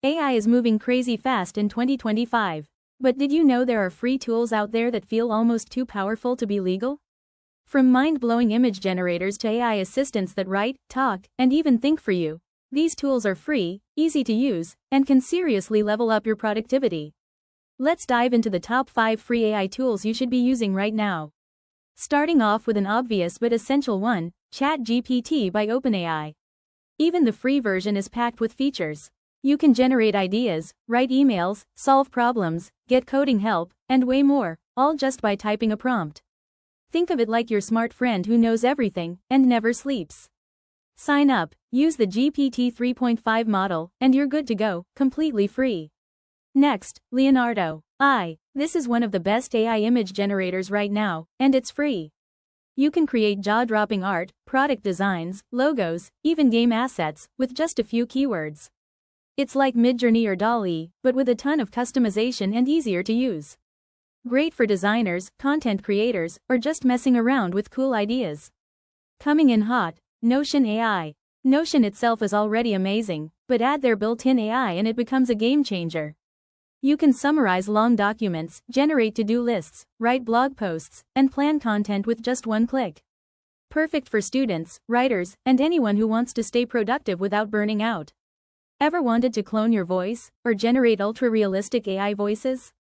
AI is moving crazy fast in 2025. But did you know there are free tools out there that feel almost too powerful to be legal? From mind-blowing image generators to AI assistants that write, talk, and even think for you, these tools are free, easy to use, and can seriously level up your productivity. Let's dive into the top 5 free AI tools you should be using right now. Starting off with an obvious but essential one, ChatGPT by OpenAI. Even the free version is packed with features. You can generate ideas, write emails, solve problems, get coding help, and way more, all just by typing a prompt. Think of it like your smart friend who knows everything and never sleeps. Sign up, use the GPT 3.5 model, and you're good to go, completely free. Next, Leonardo.AI. This is one of the best AI image generators right now, and it's free. You can create jaw-dropping art, product designs, logos, even game assets, with just a few keywords. It's like Midjourney or DALL-E, but with a ton of customization and easier to use. Great for designers, content creators, or just messing around with cool ideas. Coming in hot, Notion.AI. Notion itself is already amazing, but add their built-in AI and it becomes a game changer. You can summarize long documents, generate to-do lists, write blog posts, and plan content with just one click. Perfect for students, writers, and anyone who wants to stay productive without burning out. Ever wanted to clone your voice, or generate ultra-realistic AI voices?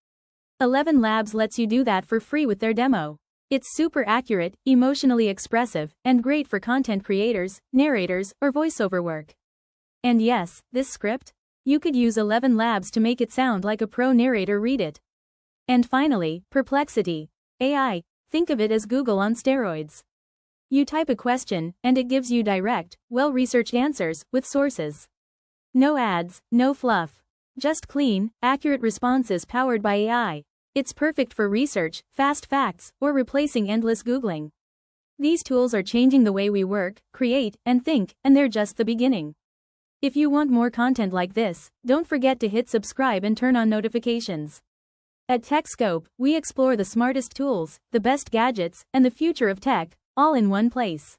ElevenLabs lets you do that for free with their demo. It's super accurate, emotionally expressive, and great for content creators, narrators, or voiceover work. And yes, this script? You could use ElevenLabs to make it sound like a pro narrator read it. And finally, Perplexity.AI. Think of it as Google on steroids. You type a question, and it gives you direct, well-researched answers, with sources. No ads, no fluff. Just clean, accurate responses powered by AI. It's perfect for research, fast facts, or replacing endless Googling. These tools are changing the way we work, create, and think, and they're just the beginning. If you want more content like this, don't forget to hit subscribe and turn on notifications. At TechScope, we explore the smartest tools, the best gadgets, and the future of tech, all in one place.